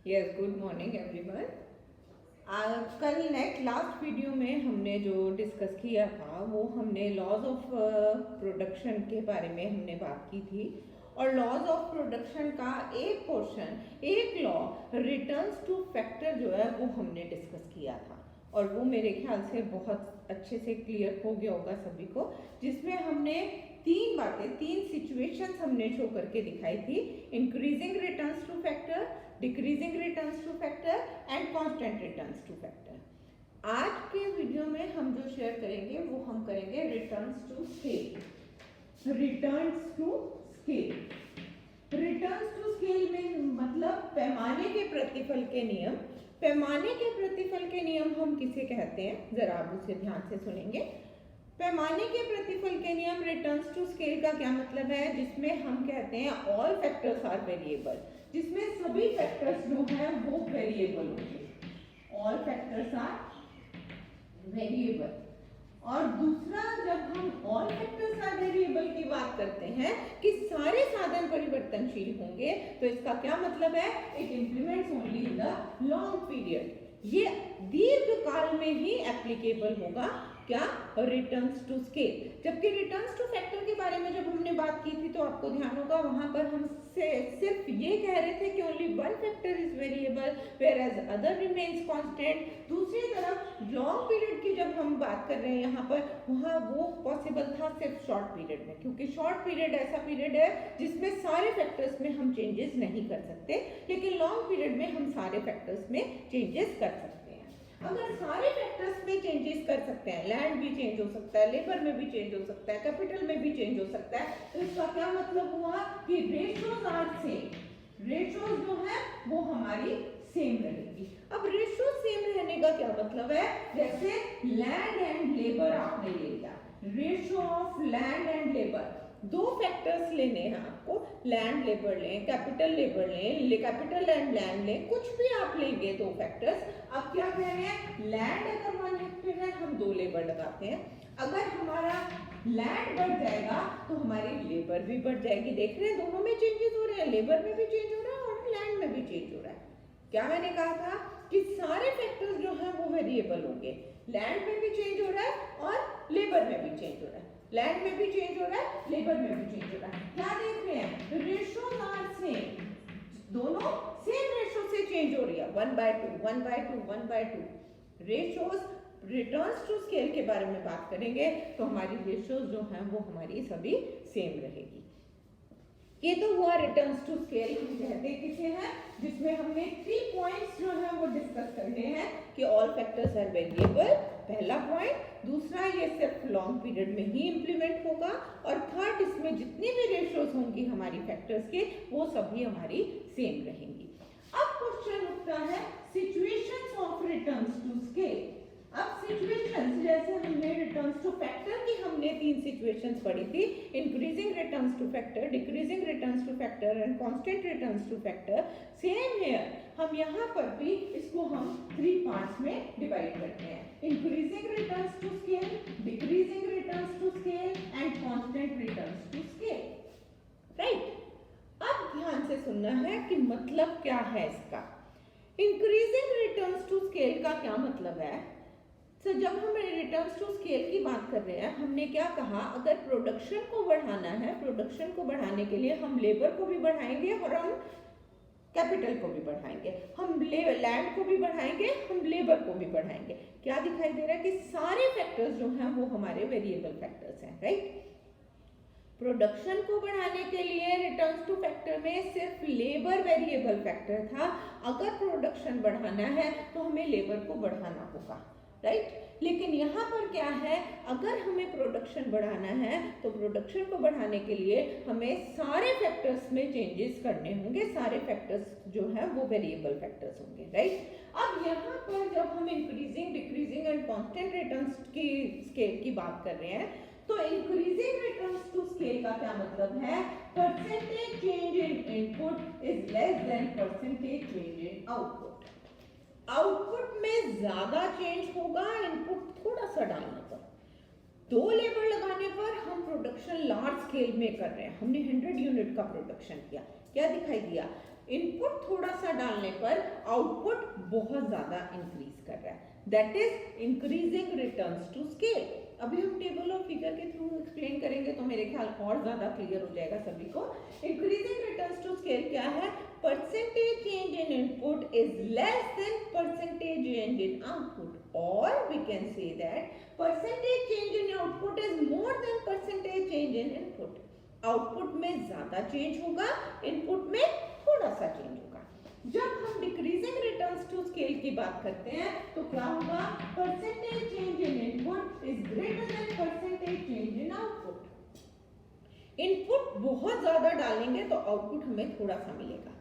Yes, good morning everyone. कल last video में हमने जो डिस्कस किया था वो हमने लॉज ऑफ प्रोडक्शन के बारे में हमने बात की थी। और लॉज ऑफ प्रोडक्शन का एक पोर्शन, एक लॉ रिटर्न्स टू फैक्टर जो है वो हमने डिस्कस किया था, और वो मेरे ख्याल से बहुत अच्छे से क्लियर हो गया होगा सभी को, जिसमें हमने तीन बातें, तीन सिचुएशंस हमने शो करके दिखाई थी: increasing returns to factor, decreasing returns to factor and constant returns to factor. आज के वीडियो में हम जो शेयर करेंगे वो हम करेंगे returns to scale. Returns to scale, returns to scale में मतलब पैमाने के प्रतिफल के नियम। पैमाने के प्रतिफल के नियम हम किसे कहते हैं, जरा आप उसे ध्यान से सुनेंगे। पैमाने के प्रतिफल के नियम रिटर्न्स टू स्केल का क्या मतलब है, जिसमें हम कहते हैं ऑल फैक्टर्स आर वेरिएबल, जिसमें सभी फैक्टर्स जो हैं वो वेरिएबल होंगे। All factors are variable. और दूसरा, जब हम ऑल फैक्टर्स आर वेरिएबल की बात करते हैं कि सारे साधन परिवर्तनशील होंगे, तो इसका क्या मतलब है, it implements only in the long period. ये दीर्घ काल में ही एप्लीकेबल होगा क्या, रिटर्न्स टू स्केल। जबकि रिटर्न्स टू फैक्टर के बारे में जब हमने बात की थी तो आपको ध्यान होगा वहां पर हम सिर्फ ये कह रहे थे कि only one factor is variable whereas other remains constant. दूसरी तरफ लॉन्ग पीरियड की जब हम बात कर रहे हैं यहाँ पर, वहाँ वो पॉसिबल था सिर्फ शॉर्ट पीरियड में, क्योंकि शॉर्ट पीरियड ऐसा पीरियड है जिसमें सारे फैक्टर्स में हम चेंजेस नहीं कर सकते, लेकिन लॉन्ग पीरियड में हम सारे फैक्टर्स में चेंजेस कर सकते हैं। अगर सारे फैक्टर्स में चेंजेस कर सकते हैं, लैंड भी चेंज हो सकता है, लेबर में भी चेंज हो सकता है, कैपिटल में भी चेंज हो सकता है, तो इसका क्या मतलब हुआ कि रेशियोज आर सेम। रेशियोज जो है वो हमारी सेम रहेगी। अब रेशियो सेम रहने का क्या मतलब है, जैसे लैंड एंड लेबर आपने ले लिया, ratio of land and labour, दो फैक्टर्स लेने हैं आपको, लैंड लेबर लें, कैपिटल लेबर लें, कैपिटल एंड लैंड लें, कुछ भी आप लेंगे दो फैक्टर्स। अब क्या कह रहे हैं, लैंड अगर 1 हेक्टेयर है हम 2 लेबर लगाते हैं, अगर हमारा लैंड बढ़ जाएगा तो हमारी लेबर भी बढ़ जाएगी। देख रहे हैं दोनों में चेंजेस हो रहे हैं, लेबर में भी चेंज हो रहा है और लैंड में भी चेंज हो रहा है। क्या मैंने कहा था कि सारे फैक्टर्स जो हैं वो वेरिएबल होंगे, लैंड में भी चेंज हो रहा है और लेबर में भी चेंज हो रहा है, लैंड में भी चेंज हो रहा है, लेबर में भी चेंज हो रहा है। क्या देख रहे हैं, रेशियोज आर सेम, दोनों सेम रेशियो से चेंज हो रही है, 1/2 1/2 1/2 रेशियोज। रिटर्न्स टू स्केल के बारे में बात करेंगे तो हमारी रेशियोज जो हैं वो हमारी सभी सेम रहेगी। ये तो हुआ रिटर्न्स टू स्केल कहते किसे हैं, जिसमें हमने 3 पॉइंट्स जो है वो डिस्कस करने हैं कि ऑल फैक्टर्स आर वेरिएबल, पहला पॉइंट। दूसरा, ये सिर्फ लॉन्ग पीरियड में ही इंप्लीमेंट होगा, और थर्ड, इसमें जितनी भी रेशियोज होंगी हमारी फैक्टर्स के वो सभी हमारी सेम रहेंगी। अब क्वेश्चन उठता है situations of returns to scale. अब सिचुएशंस, जैसे हमने रिटर्न्स टू फैक्टर की हमने 3 सिचुएशंस पढ़ी थी, increasing returns to factor, decreasing returns to factor and constant returns to factor. Same here, हम यहाँ पर भी इसको हम 3 पार्ट्स में डिवाइड करते हैं, increasing returns to scale, decreasing returns to scale and constant returns to scale. Right, अब ध्यान से सुनना है कि मतलब क्या है इसका। इंक्रीजिंग रिटर्न्स टू स्केल का क्या मतलब है, तो जब हम रिटर्न्स टू स्केल की बात कर रहे हैं, हमने क्या कहा, अगर प्रोडक्शन को बढ़ाना है, प्रोडक्शन को बढ़ाने के लिए हम लेबर को भी बढ़ाएंगे और हम कैपिटल को भी बढ़ाएंगे, हम लैंड को भी बढ़ाएंगे, हम लेबर को भी बढ़ाएंगे। क्या दिखाई दे रहा है कि सारे फैक्टर्स जो हैं वो हमारे वेरिएबल फैक्टर्स हैं। राइट, प्रोडक्शन को बढ़ाने के लिए रिटर्न्स टू फैक्टर में सिर्फ लेबर वेरिएबल फैक्टर था, अगर प्रोडक्शन बढ़ाना है तो हमें लेबर को बढ़ाना होगा। राइट, लेकिन यहाँ पर क्या है, अगर हमें प्रोडक्शन बढ़ाना है तो प्रोडक्शन को बढ़ाने के लिए हमें सारे फैक्टर्स में चेंजेस करने होंगे, सारे फैक्टर्स जो हैं वो वेरिएबल फैक्टर्स होंगे। राइट, अब यहाँ पर जब हम increasing, decreasing and constant returns की स्केल की बात कर रहे हैं, तो इंक्रीजिंग रिटर्न्स टू स्केल का क्या मतलब है, percentage change in input is less than percentage change in output. Output में ज्यादा चेंज होगा इनपुट थोड़ा सा डालने पर। 2 लेबर लगाने पर हम प्रोडक्शन लार्ज स्केल में कर रहे हैं, हमने 100 यूनिट का प्रोडक्शन किया, क्या दिखाई दिया, इनपुट थोड़ा सा डालने पर आउटपुट बहुत ज्यादा इंक्रीज कर रहा है, that is increasing returns to scale. अभी हम टेबल और फिगर के थ्रू एक्सप्लेन करेंगे तो मेरे ख्याल और ज्यादा क्लियर हो जाएगा सभी को। इंक्रीजिंग रिटर्न्स टू स्केल क्या है? Percentage change in input is less than percentage change in output, और we can say that percentage change in output is more than percentage change in input. Output में ज्यादा change होगा, input में थोड़ा सा change होगा। जब हम डिक्रीजिंग रिटर्न्स टू स्केल की बात करते हैं तो क्या होगा? Percentage change in input is greater then percentage change in output. Input बहुत ज्यादा डालेंगे तो आउटपुट हमें थोड़ा सा मिलेगा।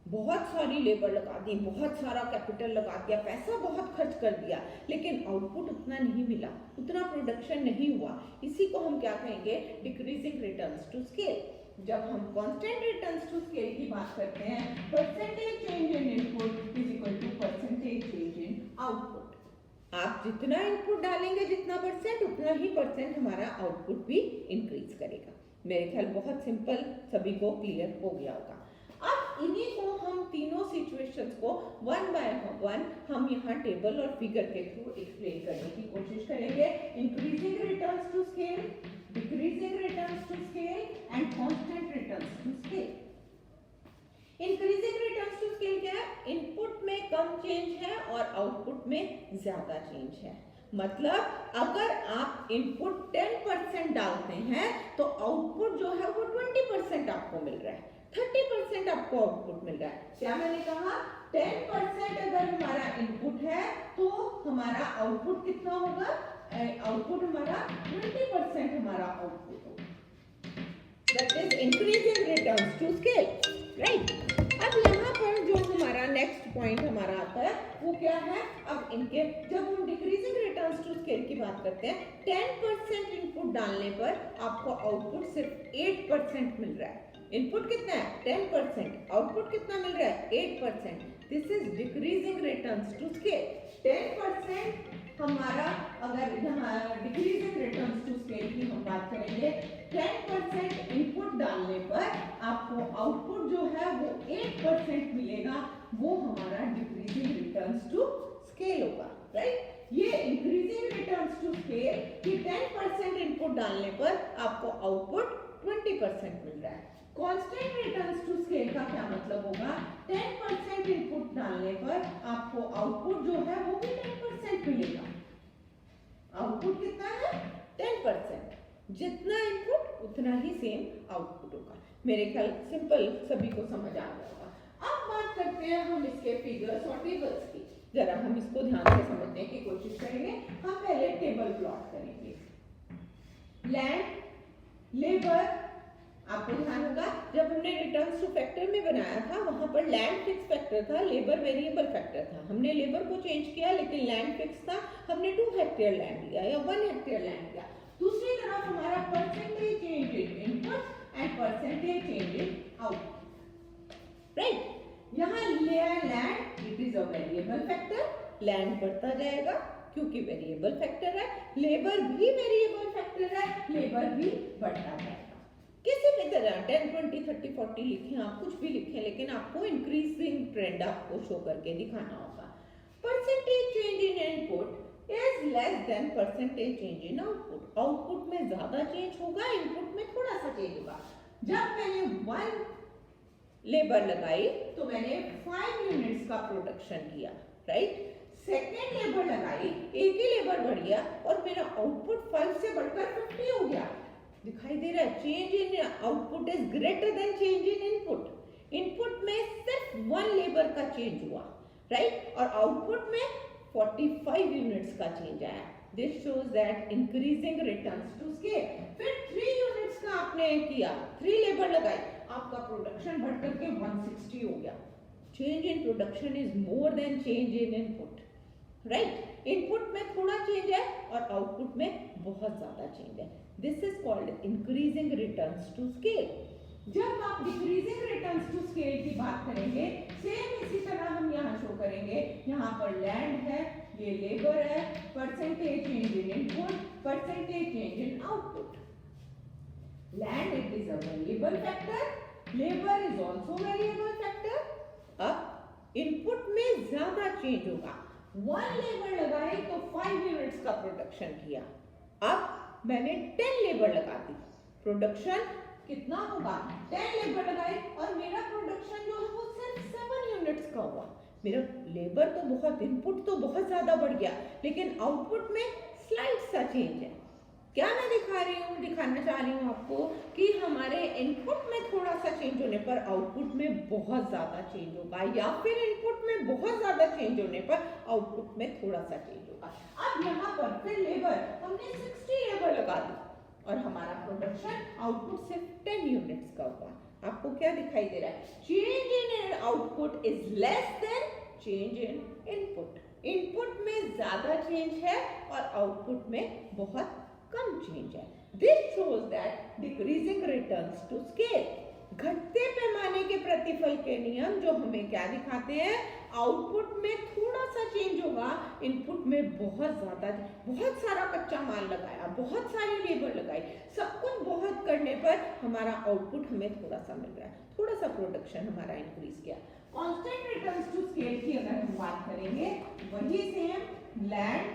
बहुत सारी लेबर लगा दी, बहुत सारा कैपिटल लगा दिया, पैसा बहुत खर्च कर दिया, लेकिन आउटपुट उतना नहीं मिला, उतना प्रोडक्शन नहीं हुआ। इसी को हम क्या कहेंगे? Decreasing returns to scale. जब हम कांस्टेंट रिटर्न्स टू स्केल की बात करते हैं, percentage change in input is equal to percentage change in output. आप जितना इनपुट डालेंगे जितना परसेंट, उतना ही परसेंट हमारा आउटपुट भी इंक्रीज करेगा। मेरे ख्याल बहुत सिंपल, सभी को क्लियर हो गया होगा। अब इन्हीं को हम तीनों सिचुएशंस को वन बाय वन हम यहाँ टेबल और फिगर के थ्रू एक्सप्लेन करने की कोशिश करेंगे। Increasing returns to scale, decreasing returns to scale and constant returns to scale. Increasing returns to scale क्या है? इनपुट में कम चेंज है और आउटपुट में ज्यादा चेंज है। मतलब अगर आप इनपुट 10% डालते हैं तो आउटपुट जो है वो 20% आपको मिल रहा है, 30% आपको आउटपुट मिल रहा है। क्या मैंने कहा? 10% अगर हमारा इनपुट है तो हमारा आउटपुट कितना होगा? आउटपुट हमारा 20% हमारा आउटपुट होगा। That is increasing returns to scale, right. अब यहाँ पर जो हमारा नेक्स्ट पॉइंट हमारा आता है वो क्या है? अब इनके जब हम डिक्रीजिंग रिटर्न्स टू स्केल की बात करते हैं, 10% इनपुट डालने पर आपको आउटपुट सिर्फ 8% मिल रहा है। इनपुट कितना है? 10%, आउटपुट कितना मिल रहा है? 8%। This is decreasing returns to scale. 10% हमारा, अगर यहाँ डिक्रीजिंग रिटर्न्स टू स्केल की हम बात करेंगे, 10% इनपुट डालने पर आपको आउटपुट जो है वो 8% मिलेगा, वो हमारा डिक्रीजिंग रिटर्न्स टू स्केल होगा, राइट। ये इंक्रीजिंग रिटर्न्स टू स्केल कि 10% इनपुट डालने पर आपको आउटपुट 20% मिल रहा है। कांस्टेंट रिटर्न्स टू स्केल का क्या मतलब होगा? 10% इनपुट डालने पर आपको आउटपुट जो है वो भी 10% मिलेगा। आउटपुट कितना है? 10%। जितना इनपुट उतना ही सेम आउटपुट होगा। मेरे ख्याल सिंपल, सभी को समझ आ गया होगा। अब बात करते हैं हम इसके फिगर्स और टेबल्स की। जरा हम इसको ध्यान से समझने की कोशिश करेंगे। हम पहले टेबल प्लॉट करेंगे। लैंड, लेबर, आपको ध्यान होगा जब हमने रिटर्न्स टू फैक्टर में बनाया था वहां पर लैंड फिक्स फैक्टर था, लेबर वेरिएबल फैक्टर था। हमने लेबर को चेंज किया लेकिन लैंड फिक्स था, हमने 2 हेक्टेयर लैंड लिया या 1 हेक्टेयर लैंड लिया। दूसरी तरफ हमारा percentage change in input and percentage change in output, right. यहाँ land it is a variable factor, land बढ़ता जाएगा क्योंकि वेरिएबल फैक्टर है। लेबर भी वेरिएबल फैक्टर है, लेबर भी बढ़ता जाएगा। किसी भी तरह 10, 20, 30, 40 लिखें, आप कुछ भी लिखें, लेकिन आपको इंक्रीजिंग ट्रेंड आपको शो करके दिखाना होगा। Percentage change in input is less than percentage change in output. Output में ज्यादा चेंज होगा, इनपुट में थोड़ा सा चेंज होगा। जब मैंने 1 लेबर लगाई तो मैंने 5 यूनिट्स का प्रोडक्शन किया, राइट। सेकेंड लेबर लगाई, एक ही लेबर बढ़ गया और मेरा आउटपुट 5 से बढ़कर 50 हो गया। दिखाई दे रहा है? Change in output is greater then change in input. Input में सिर्फ 1 लेबर का चेंज हुआ, राइट, और आउटपुट में 45 यूनिट्स का चेंज आया। This shows that increasing returns to scale. फिर 3 यूनिट्स का आपने किया, 3 लेबर लगाई, आपका प्रोडक्शन बढ़कर के 160 हो गया। Change in production is more then change in input, right. Input में थोड़ा चेंज है और आउटपुट में बहुत ज्यादा चेंज है। This is called increasing returns to scale. जब आप डिक्रीजिंग रिटर्न्स टू स्केल की बात करेंगे, सेम इसी तरह हम यहाँ शो करेंगे। यहाँ पर लैंड है, ये लेबर है, percentage change in input, percentage change in output. Land it is a variable factor, labour is also variable factor, अब इनपुट में ज्यादा चेंज होगा। 1 लेबर लगाए तो 5 यूनिट्स का प्रोडक्शन किया, अब मैंने 10 लेबर लगा दी, प्रोडक्शन कितना होगा? 10 लेबर लगाए और मेरा प्रोडक्शन जो है वो सिर्फ 7 यूनिट्स का हुआ। मेरा लेबर तो बहुत, इनपुट तो बहुत ज्यादा बढ़ गया, लेकिन आउटपुट में स्लाइड सा चेंज है। क्या मैं दिखाना चाह रही हूँ आपको कि हमारे इनपुट में थोड़ा सा चेंज होने पर आउटपुट में बहुत ज्यादा चेंज होगा, या फिर इनपुट में बहुत ज्यादा चेंज होने पर आउटपुट में थोड़ा सा चेंज होगा। अब यहाँ पर फिर लेबर हमने 60 लेबर लगा दी और हमारा प्रोडक्शन आउटपुट सिर्फ 10 यूनिट्स का हुआ। आपको क्या दिखाई दे रहा है? Change in output is less then change in input. Input में ज्यादा चेंज है और आउटपुट में बहुत कम चेंज है। This shows that decreasing returns to scale. घटते पैमाने के प्रतिफल के नियम जो हमें क्या दिखाते हैं? आउटपुट में थोड़ा सा चेंज होगा, इनपुट में बहुत सारा कच्चा माल लगाया, बहुत सारी लेबर लगाई, सब कुछ बहुत करने पर हमारा आउटपुट हमें थोड़ा सा मिल रहा है, थोड़ा सा प्रोडक्शन हमारा इंक्रीज किया। कांस्टेंट रिटर्न्स टू स्केल की अगर हम बात करेंगे, वही same land,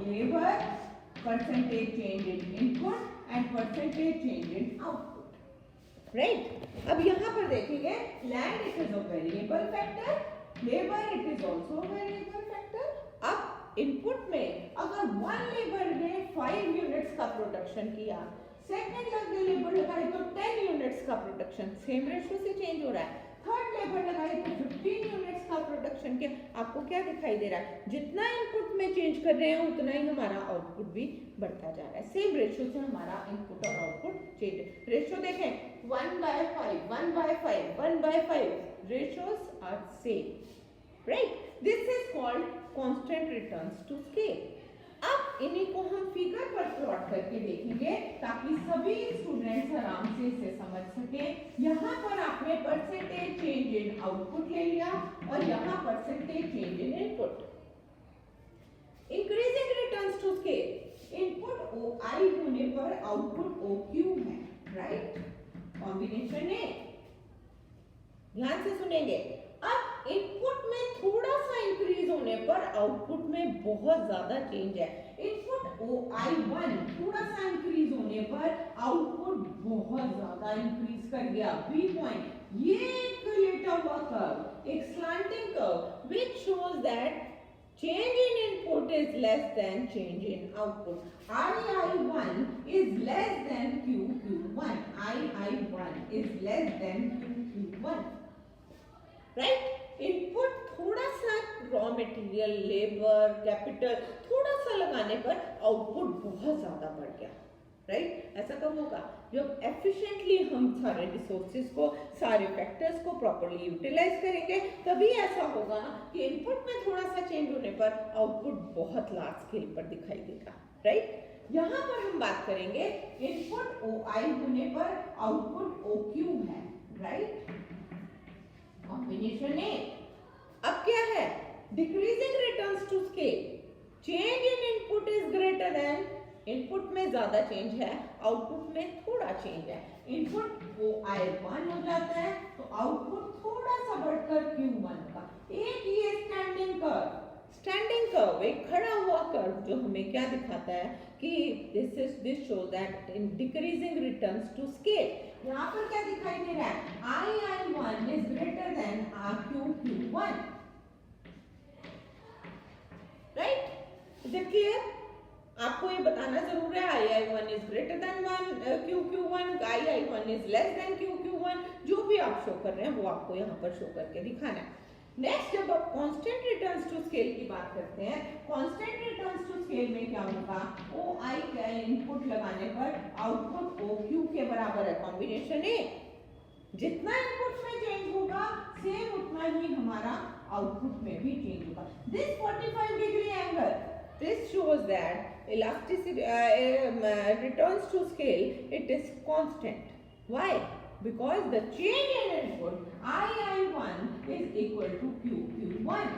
labour, percentage change in input and percentage change in output, right? अब यहाँ पर देखेंगे, land it is a variable factor, labor it is also a variable factor। अब input में अगर 1 लेबर ने 5 यूनिट्स का प्रोडक्शन किया, सेकेंड लेबर लगाए तो 10 यूनिट्स का प्रोडक्शन, सेम रेशो से चेंज हो रहा है। थर्ड लेबर लगाए तो 15 यूनिट्स का प्रोडक्शन किया। आपको क्या दिखाई दे रहा है? जितना इनपुट में चेंज कर रहे हैं उतना ही हमारा आउटपुट भी बढ़ता जा रहा है। सेम रेशो से हमारा इनपुट और आउटपुट चेंज। रेशो देखें, 1/5, 1/5, 1/5, ratios are same, right? This is called constant returns to scale. अब इन्हीं को हम फिगर पर प्लॉट करके देखेंगे ताकि सभी स्टूडेंट्स आराम से इसे समझ सकें। यहाँ पर आपने परसेंटेज चेंज इन आउटपुट ले लिया और यहाँ percentage change in input. Increasing returns to scale, input OI होने पर आउटपुट OQ है, राइट? कॉम्बिनेशन है, ध्यान से सुनेंगे। अब इनपुट में थोड़ा सा इंक्रीज होने पर आउटपुट में बहुत ज्यादा चेंज है। इनपुट OI1 थोड़ा सा इंक्रीज होने पर आउटपुट बहुत ज्यादा इंक्रीज कर गया, B पॉइंट। ये एक लेटा हुआ कर्व, एक slanting curve, which shows that change in input is less than change in output. II1 is less than QQ1. II1 is less than QQ1. Right? Input थोड़ा सा रॉ मटेरियल, लेबर, कैपिटल थोड़ा सा लगाने पर output बहुत ज्यादा बढ़ गया, राइट? ऐसा कब होगा? जब एफिशिएंटली हम सारे रिसोर्सेज को, सारे फैक्टर्स को प्रॉपर्ली यूटिलाइज करेंगे, तभी ऐसा होगा कि इनपुट में थोड़ा सा चेंज होने पर आउटपुट बहुत लार्ज स्केल पर दिखाई देगा, राइट? यहाँ पर हम बात करेंगे इनपुट OI होने पर आउटपुट OQ है, राइट? कॉम्बिनेशन है। अब क्या है? Decreasing returns to scale, change in input is greater than, input में ज्यादा चेंज है, आउटपुट में थोड़ा चेंज है। इनपुट OI1 हो जाता है तो आउटपुट थोड़ा सा बढ़कर Q1 का। एक ये स्टैंडिंग कर्व, एक खड़ा हुआ कर्व जो हमें क्या दिखाता है कि this shows that in decreasing returns to scale. यहाँ पर क्या दिखाई दे रहा है? II1 is greater than RQQ1, right? Is it clear? आपको ये बताना जरूर है II1 is greater than QQ1, II1 is less than QQ1, जो भी आप शो कर रहे हैं वो आपको यहाँ पर शो करके दिखाना है। नेक्स्ट, जब आप कांस्टेंट रिटर्न्स टू स्केल की बात करते हैं, कांस्टेंट रिटर्न्स टू स्केल में क्या होगा? OI का इनपुट लगाने पर आउटपुट OQ के बराबर है, कॉम्बिनेशन है। जितना इनपुट में चेंज होगा सेम उतना ही हमारा आउटपुट में भी चेंज होगा। This 45 degree angle, this shows that elasticity returns to scale, it is constant. Why? Because the change in input II1 is equal to QQ1,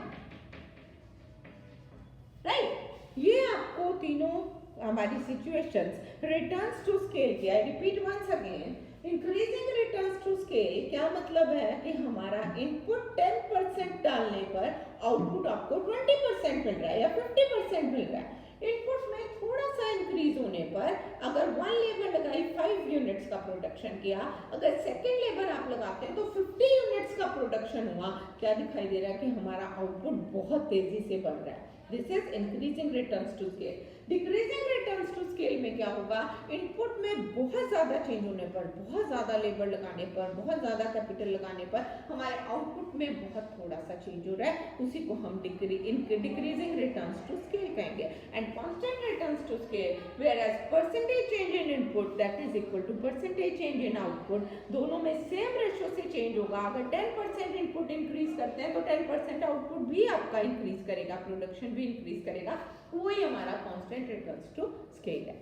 right? ये आपको तीनों हमारी सिचुएशंस रिटर्न्स टू स्केल की, I repeat once again, increasing returns to scale क्या मतलब है कि हमारा इनपुट 10% डालने पर आउटपुट आपको 20% मिल रहा है या 50% मिल रहा है। इनपुट में थोड़ा सा इंक्रीज होने पर अगर वन लेबर लगाई 5 यूनिट्स का प्रोडक्शन किया, अगर सेकेंड लेबर आप लगाते हैं तो 50 यूनिट्स का प्रोडक्शन हुआ, क्या दिखाई दे रहा है कि हमारा आउटपुट बहुत तेजी से बढ़ रहा है। This is increasing returns to scale. Decreasing returns to scale में क्या होगा, इनपुट में बहुत ज्यादा चेंज होने पर, बहुत ज्यादा लेबर लगाने पर, बहुत ज्यादा कैपिटल लगाने पर हमारे आउटपुट में बहुत थोड़ा सा चेंज हो रहा है, उसी को हम डिक्रीजिंग रिटर्न्स टू स्केल कहेंगे। And constant returns to scale whereas percentage change in input that is equal to percentage change in output, दोनों में सेम रेशियो से चेंज होगा। अगर 10% इनपुट इंक्रीज करते हैं तो 10% आउटपुट भी आपका इंक्रीज करेगा, प्रोडक्शन भी इंक्रीज करेगा, वही हमारा कांस्टेंट रिटर्न्स टू स्केल है।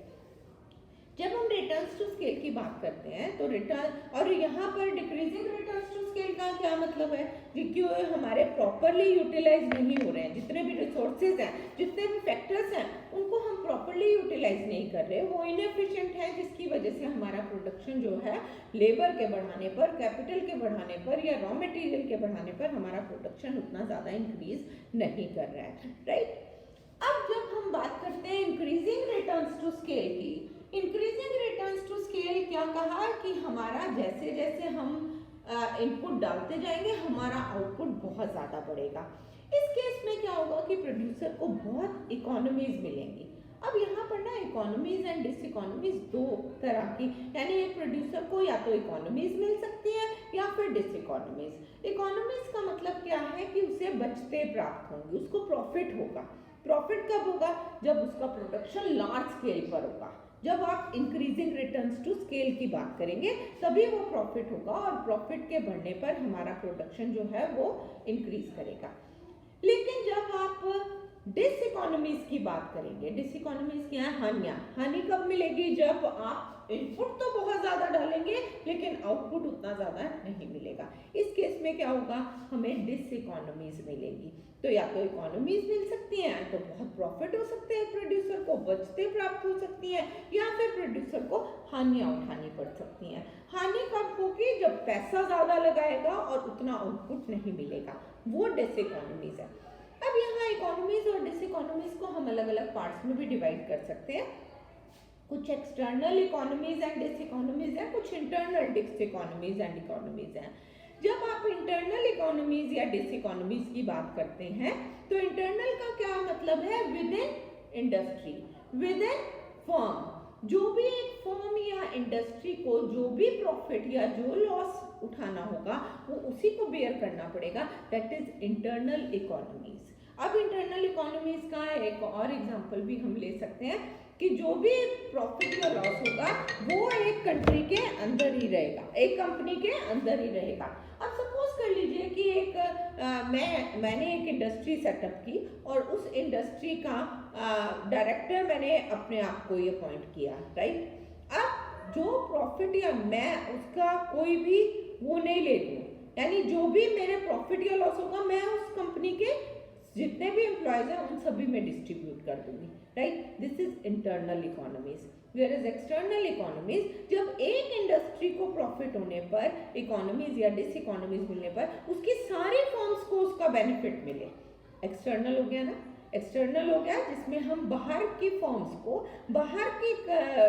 जब हम रिटर्न्स टू स्केल की बात करते हैं तो रिटर्न, और यहाँ पर डिक्रीजिंग रिटर्न्स टू स्केल का क्या मतलब है, क्योंकि हमारे प्रॉपरली यूटिलाइज नहीं हो रहे हैं, जितने भी रिसोर्सेज हैं, जितने भी फैक्टर्स हैं, उनको हम प्रॉपरली यूटिलाइज नहीं कर रहे, वो इनएफिशिएंट है, जिसकी वजह से हमारा प्रोडक्शन जो है लेबर के बढ़ाने पर, कैपिटल के बढ़ाने पर या रॉ मटेरियल के बढ़ाने पर हमारा प्रोडक्शन उतना ज़्यादा इंक्रीज नहीं कर रहा है, राइट। अब जब हम बात करते हैं इंक्रीजिंग रिटर्न्स टू स्केल की, इंक्रीजिंग रिटर्न्स टू स्केल क्या कहा कि हमारा जैसे जैसे हम इनपुट डालते जाएंगे हमारा आउटपुट बहुत ज़्यादा बढ़ेगा। इस केस में क्या होगा कि प्रोड्यूसर को बहुत इकोनॉमीज मिलेंगी। अब यहाँ पर ना इकोनॉमीज एंड डिसइकोनॉमीज दो तरह की, यानी एक प्रोड्यूसर को या तो इकोनॉमीज मिल सकती है या फिर डिसइकोनॉमीज। इकोनॉमीज का मतलब क्या है कि उसे बचते प्राप्त होंगे, उसको प्रॉफिट होगा। प्रॉफिट कब होगा, जब उसका प्रोडक्शन लार्ज स्केल पर होगा। जब आप इंक्रीजिंग रिटर्न्स टू स्केल की बात करेंगे तभी वो प्रॉफिट होगा, और प्रॉफिट के बढ़ने पर हमारा प्रोडक्शन जो है वो इंक्रीज करेगा। लेकिन जब आप डिसइकोनॉमीज की बात करेंगे, डिसइकोनॉमीज क्या है, हानियां। हानि कब मिलेगी, जब आप इनपुट तो बहुत ज्यादा डालेंगे लेकिन आउटपुट उतना ज्यादा नहीं मिलेगा। इस केस में क्या होगा, हमें डिसइकोनॉमीज मिलेगी। तो या तो इकोनॉमीज मिल सकती हैं, तो बहुत प्रॉफिट हो सकते हैं, प्रोड्यूसर को बचते प्राप्त हो सकती हैं, या फिर प्रोड्यूसर को हानियां उठानी पड़ सकती हैं। हानि कब होगी, जब पैसा ज्यादा लगाएगा और उतना आउटपुट नहीं मिलेगा, वो डिसइकोनॉमीज है। अब यहाँ इकोनॉमीज और डिसइकोनॉमीज को हम अलग अलग पार्ट्स में भी डिवाइड कर सकते हैं। कुछ एक्सटर्नल इकोनॉमीज एंड डिसइकोनॉमीज हैं, कुछ इंटरनल डिसइकोनॉमीज एंड इकोनॉमीज हैं। जब आप इंटरनल इकोनॉमीज या डिसइकोनॉमीज की बात करते हैं तो इंटरनल का क्या मतलब है, with in industry, with in firm. जो भी एक फर्म या इंडस्ट्री को जो भी प्रॉफिट या जो लॉस उठाना होगा वो उसी को बेयर करना पड़ेगा, दैट इज इंटरनल इकोनॉमीज। अब इंटरनल इकोनॉमीज का एक और एग्जांपल भी हम ले सकते हैं कि जो भी प्रॉफिट या लॉस होगा वो एक कंट्री के अंदर ही रहेगा, एक कंपनी के अंदर ही रहेगा। अब सपोज कर लीजिए कि मैंने एक इंडस्ट्री सेटअप की और उस इंडस्ट्री का डायरेक्टर मैंने अपने आप को ही अपॉइंट किया, राइट। अब जो प्रॉफिट या मैं उसका कोई भी वो नहीं ले लूँ, यानी जो भी मेरे प्रॉफिट या लॉस होगा मैं उस कंपनी के जितने भी एम्प्लॉयज हैं उन सभी में डिस्ट्रीब्यूट कर दूंगी, right. This is internal economies. Whereas external economies, जब एक इंडस्ट्री को प्रॉफिट होने पर, इकोनॉमीज या डिसइकोनॉमीज मिलने पर उसकी सारी फर्म्स को उसका बेनिफिट मिले, एक्सटर्नल हो गया ना। एक्सटर्नल हो गया जिसमें हम बाहर की फर्म्स को, बाहर के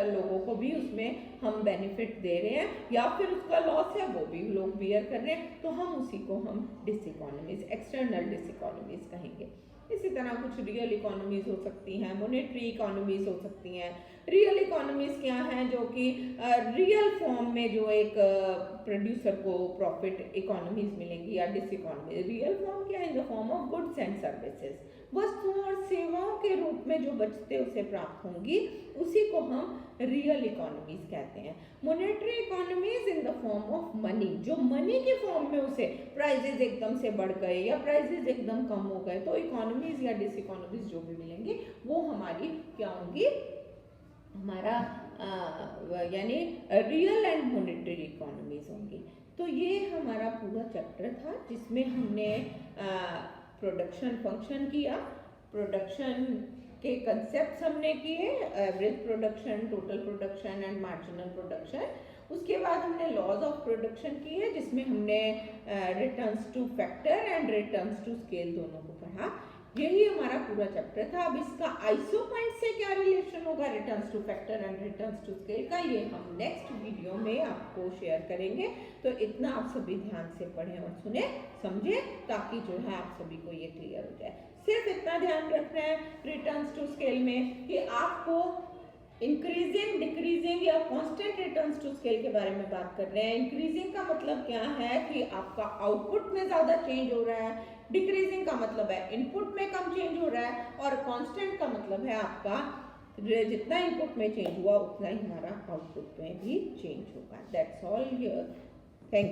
लोगों को भी उसमें हम बेनिफिट दे रहे हैं, या फिर उसका लॉस है वो भी लोग बियर कर रहे हैं, तो हम उसी को हम डिसइकोनॉमीज, एक्सटर्नल डिसइकोनॉमीज कहेंगे। इसी तरह कुछ रियल इकोनॉमीज हो सकती हैं, मोनेटरी इकोनॉमीज हो सकती हैं। रियल इकोनॉमीज क्या हैं, जो कि रियल फॉर्म में जो एक प्रोड्यूसर को प्रॉफिट इकोनॉमीज मिलेंगी, या डिसइकोनॉमीज रियल फॉर्म क्या है, in the form of goods and services, वस्तुओं और सेवाओं के रूप में जो बचते उसे प्राप्त होंगी उसी को हम रियल इकोनॉमीज कहते हैं। Monetary economies in the form of money, जो मनी के फॉर्म में उसे प्राइजेज एकदम से बढ़ गए या प्राइजेज एकदम कम हो गए, तो इकोनॉमीज या डिसइकोनॉमीज जो भी मिलेंगी वो हमारी क्या होंगी, हमारा यानी रियल एंड मोनेटरी इकोनॉमीज होंगी। तो ये हमारा पूरा चैप्टर था जिसमें हमने प्रोडक्शन फंक्शन किया, प्रोडक्शन के कंसेप्ट्स हमने किए, average production, total production and marginal production. उसके बाद हमने लॉज ऑफ प्रोडक्शन की है, जिसमें हमने returns to factor and returns to scale दोनों को पढ़ा। यही हमारा पूरा चैप्टर था। अब इसका आइसो पॉइंट से क्या रिलेशन होगा returns to factor and returns to scale का, ये हम नेक्स्ट वीडियो में आपको शेयर करेंगे। तो इतना आप सभी ध्यान से पढ़ें और सुने समझे, ताकि जो है आप सभी को ये क्लियर हो जाए। सिर्फ इतना ध्यान रखना है रिटर्न्स टू स्केल में कि आपको इंक्रीजिंग, डिक्रीजिंग या कांस्टेंट रिटर्न्स टू स्केल के बारे में बात कर रहे हैं। इंक्रीजिंग का मतलब क्या है कि आपका आउटपुट में ज़्यादा चेंज हो रहा है, डिक्रीजिंग का मतलब है इनपुट में कम चेंज हो रहा है, और कांस्टेंट का मतलब है आपका जितना इनपुट में चेंज हुआ उतना ही हमारा आउटपुट में भी चेंज होगा। That's all here. Thank you.